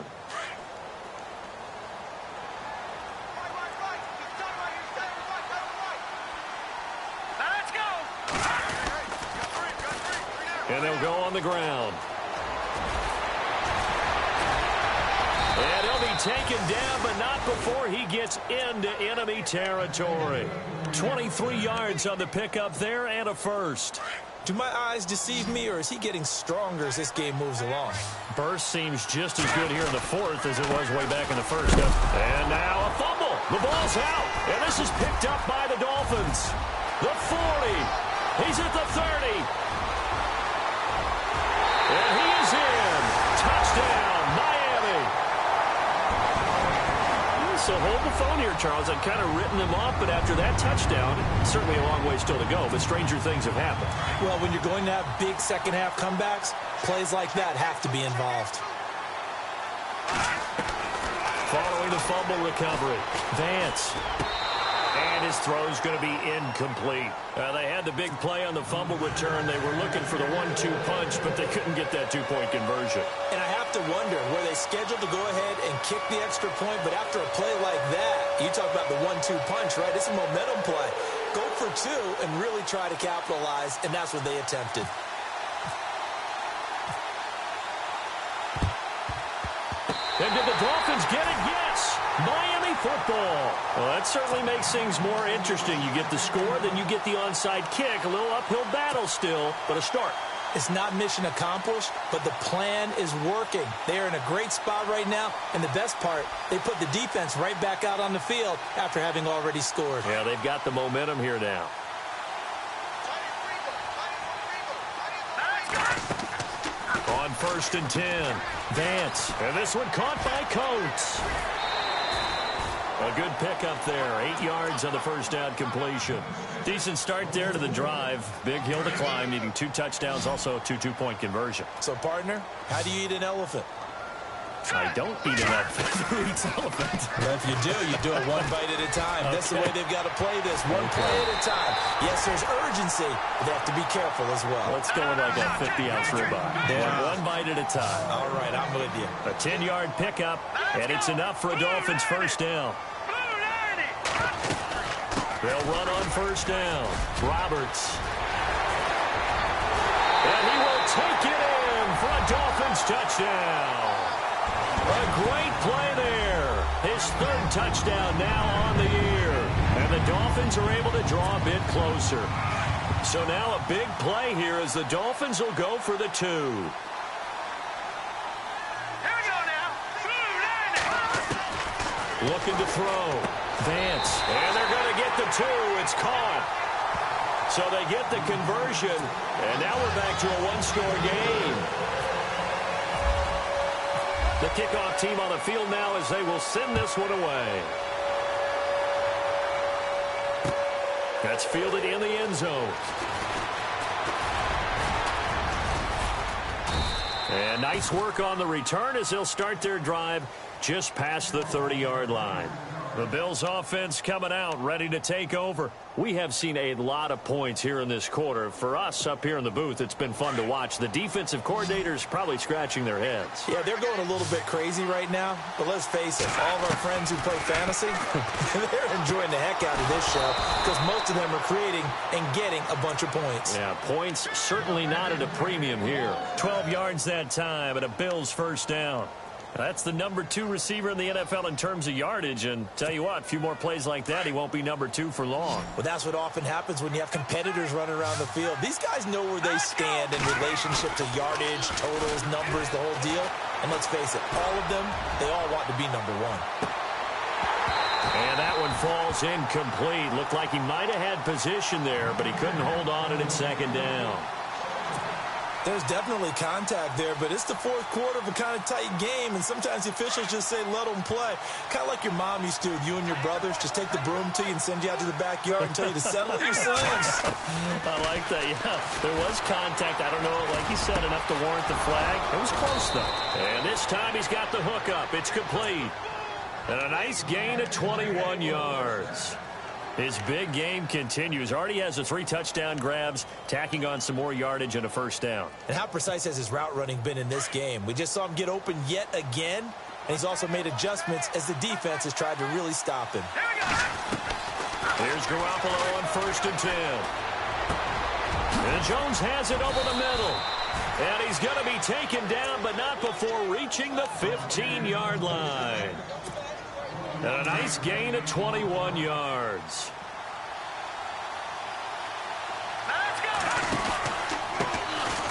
And they'll go on the ground. And he'll be taken down, but not before he gets into enemy territory. 23 yards on the pickup there and a 1st. Do my eyes deceive me, or is he getting stronger as this game moves along? Burst seems just as good here in the 4th as it was way back in the 1st. And now a fumble. The ball's out. And this is picked up by the Dolphins. The 40. He's at the 30. And he is in. Touchdown, Miami. So hold the phone here, Charles. I'd kind of written them off, but after that touchdown, certainly a long way still to go, but stranger things have happened. Well, when you're going to have big second-half comebacks, plays like that have to be involved. Following the fumble recovery, Vance. And his throw is going to be incomplete. They had the big play on the fumble return. They were looking for the 1-2 punch, but they couldn't get that 2-point conversion. And I have to wonder, were they scheduled to go ahead and kick the extra point, but after a play like that, you talk about the 1-2 punch, right? It's a momentum play. Go for 2 and really try to capitalize, and that's what they attempted. And did the Dolphins get it? Yes. Miami football. Well, that certainly makes things more interesting. You get the score, then you get the onside kick. A little uphill battle still, but a start. It's not mission accomplished, but the plan is working. They are in a great spot right now, and the best part, they put the defense right back out on the field after having already scored. Yeah, they've got the momentum here now. On 1st and 10, Vance. And this one caught by Coates. A good pickup there. 8 yards on the first down completion. Decent start there to the drive. Big hill to climb, needing 2 touchdowns, also a 2-2-point conversion. So, partner, how do you eat an elephant? I don't eat an elephant. Who eats elephant? Well, if you do it one bite at a time. Okay. That's the way they've got to play this. One play at a time. Yes, there's urgency, but they have to be careful as well. Let's go with like a 50-ounce ribeye. Yeah. One bite at a time. All right, I'm with you. A 10-yard pickup, and it's enough for a Dolphins first down. They'll run on first down. Roberts. And he will take it in for a Dolphins touchdown. A great play there. His 3rd touchdown now on the year. And the Dolphins are able to draw a bit closer. So now a big play here as the Dolphins will go for the 2. Here we go now. Looking to throw. Vance. And they're going to get the 2. It's caught. So they get the conversion. And now we're back to a 1-score game. The kickoff team on the field now as they will send this one away. That's fielded in the end zone. And nice work on the return as they'll start their drive just past the 30-yard line. The Bills offense coming out, ready to take over. We have seen a lot of points here in this quarter. For us up here in the booth, it's been fun to watch. The defensive coordinators probably scratching their heads. Yeah, they're going a little bit crazy right now. But let's face it, all of our friends who play fantasy, they're enjoying the heck out of this show because most of them are creating and getting a bunch of points. Yeah, points certainly not at a premium here. 12 yards that time and a Bills first down. That's the number 2 receiver in the NFL in terms of yardage. And tell you what, a few more plays like that, he won't be number 2 for long. Well, that's what often happens when you have competitors running around the field. These guys know where they stand in relationship to yardage, totals, numbers, the whole deal. And let's face it, all of them, they all want to be number 1. And that one falls incomplete. Looked like he might have had position there, but he couldn't hold on it at second down. There's definitely contact there, but it's the 4th quarter of a kind of tight game, and sometimes the officials just say, let them play. Kind of like your mom used to with you and your brothers. Just take the broom to you and send you out to the backyard and tell you to settle your sons. I like that, yeah. There was contact. I don't know, like you said, enough to warrant the flag. It was close, though. And this time he's got the hook up. It's complete. And a nice gain of 21 yards. His big game continues. Already has the 3 touchdown grabs, tacking on some more yardage and a first down. And how precise has his route running been in this game? We just saw him get open yet again, and he's also made adjustments as the defense has tried to really stop him. Here's Garoppolo on 1st and 10. And Jones has it over the middle. And he's going to be taken down, but not before reaching the 15-yard line. And a nice gain of 21 yards.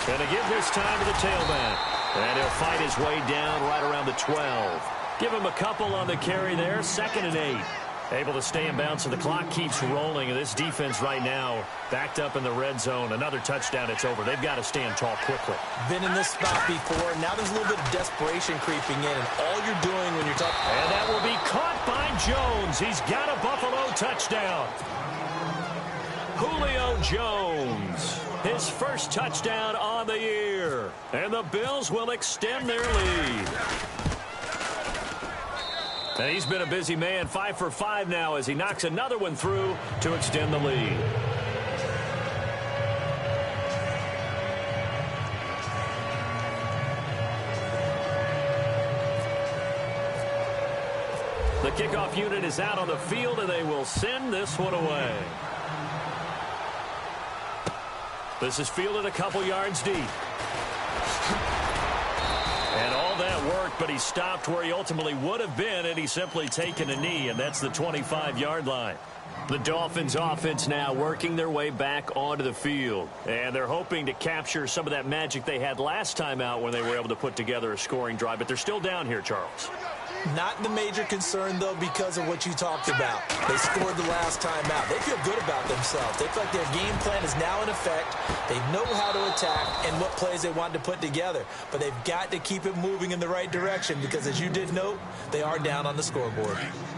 And to give this time to the tailback. And he'll fight his way down right around the 12. Give him a couple on the carry there. 2nd and 8. Able to stay in bounds, so the clock keeps rolling. And this defense right now backed up in the red zone. Another touchdown, it's over. They've got to stand tall quickly. Been in this spot before. Now there's a little bit of desperation creeping in. And all you're doing when you're tough. And that will be caught by Jones. He's got a Buffalo touchdown. Julio Jones. His first touchdown on the year. And the Bills will extend their lead. And he's been a busy man, 5 for 5 now as he knocks another one through to extend the lead. The kickoff unit is out on the field, and they will send this one away. This is fielded a couple yards deep. And all that work, but he stopped where he ultimately would have been, and he's simply taken a knee, and that's the 25-yard line. The Dolphins offense now working their way back onto the field. And they're hoping to capture some of that magic they had last time out when they were able to put together a scoring drive. But they're still down here, Charles. Not the major concern, though, because of what you talked about. They scored the last time out. They feel good about themselves. They feel like their game plan is now in effect. They know how to attack and what plays they want to put together. But they've got to keep it moving in the right direction because, as you did note, they are down on the scoreboard.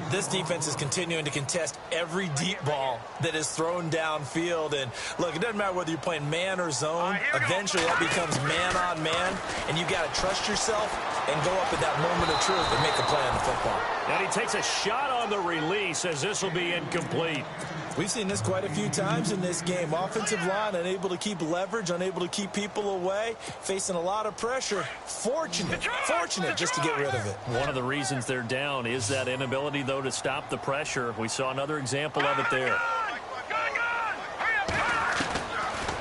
This defense is continuing to contest every deep ball that is thrown downfield. And, look, it doesn't matter whether you're playing man or zone. Eventually, that becomes man on man, and you got to trust yourself and go up at that moment of truth and make a play on the football. And he takes a shot on the release as this will be incomplete. We've seen this quite a few times in this game. Offensive line unable to keep leverage, unable to keep people away, facing a lot of pressure. Fortunate just to get rid of it. One of the reasons they're down is that inability, though, to stop the pressure. We saw another example of it there.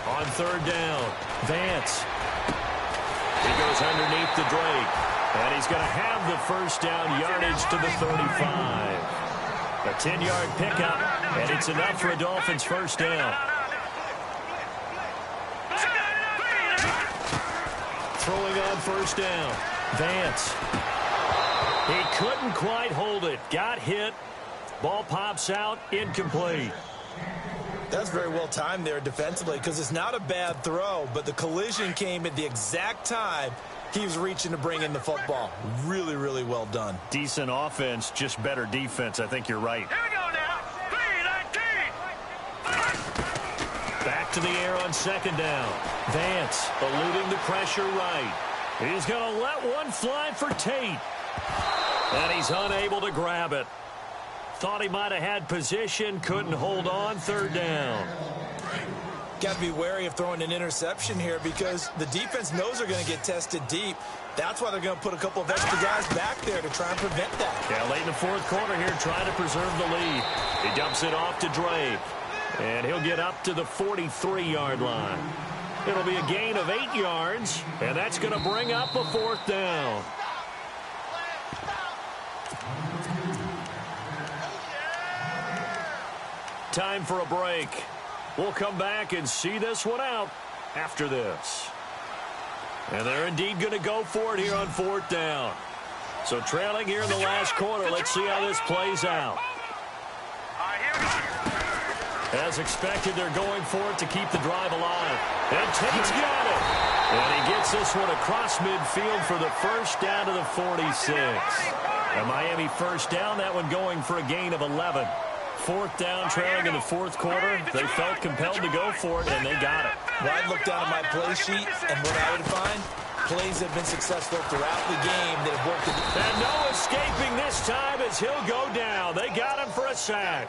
On third down, Vance. He goes underneath to Drake. And he's going to have the first down yardage to the 35. A 10-yard pickup, and it's enough for a Dolphins first down. Throwing on first down, Vance. He couldn't quite hold it. Got hit. Ball pops out, incomplete. That's very well timed there defensively because it's not a bad throw, but the collision came at the exact time he was reaching to bring in the football. Really, really well done. Decent offense, just better defense. I think you're right. Here we go now. 3-19. Back to the air on second down. Vance eluding the pressure right. He's going to let one fly for Tate. And he's unable to grab it. Thought he might have had position, couldn't hold on, third down. Got to be wary of throwing an interception here because the defense knows they're going to get tested deep. That's why they're going to put a couple of extra guys back there to try and prevent that. Yeah, late in the fourth quarter here, trying to preserve the lead. He dumps it off to Drake, and he'll get up to the 43-yard line. It'll be a gain of 8 yards, and that's going to bring up a fourth down. Time for a break. We'll come back and see this one out after this. And they're indeed going to go for it here on fourth down. So trailing here in the last quarter, let's see how this plays out. As expected, they're going for it to keep the drive alive. And Tate's got it. And he gets this one across midfield for the first down to the 46. A Miami first down, that one going for a gain of 11. Fourth down, trailing in the fourth quarter. They felt compelled to go for it, and they got it. Well, I'd look down at my play sheet, and what I would find, plays have been successful throughout the game that have worked. And no escaping this time as he'll go down. They got him for a sack.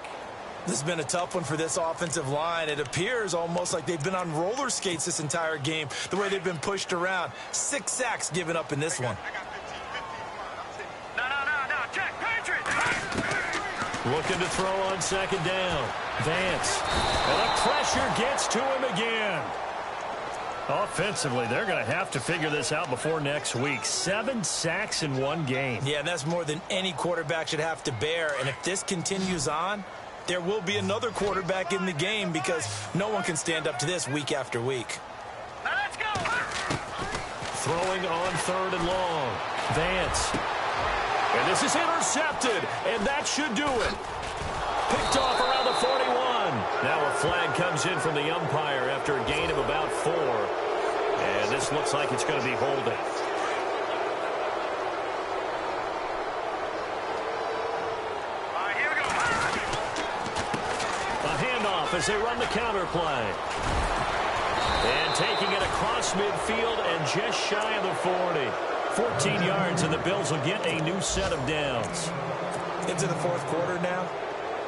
This has been a tough one for this offensive line. It appears almost like they've been on roller skates this entire game, the way they've been pushed around. 6 sacks given up in this one. Looking to throw on second down. Vance. And the pressure gets to him again. Offensively, they're going to have to figure this out before next week. 7 sacks in one game. Yeah, and that's more than any quarterback should have to bear. And if this continues on, there will be another quarterback in the game because no one can stand up to this week after week. Now let's go. Throwing on third and long. Vance. And this is intercepted, and that should do it. Picked off around the 41. Now a flag comes in from the umpire after a gain of about 4. And this looks like it's going to be holding. Here we go. A handoff as they run the counter play. And taking it across midfield and just shy of the 40. 14 yards, and the Bills will get a new set of downs. Into the fourth quarter now.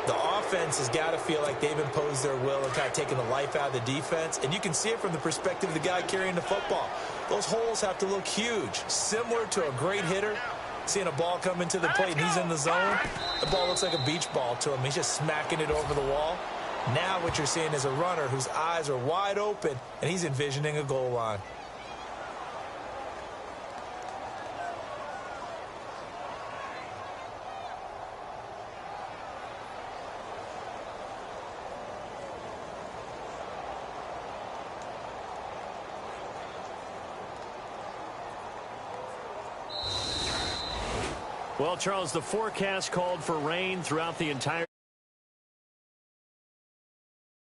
The offense has got to feel like they've imposed their will and kind of taken the life out of the defense. And you can see it from the perspective of the guy carrying the football. Those holes have to look huge. Similar to a great hitter, seeing a ball come into the plate and he's in the zone. The ball looks like a beach ball to him. He's just smacking it over the wall. Now what you're seeing is a runner whose eyes are wide open, and he's envisioning a goal line. Well, Charles, the forecast called for rain throughout the entire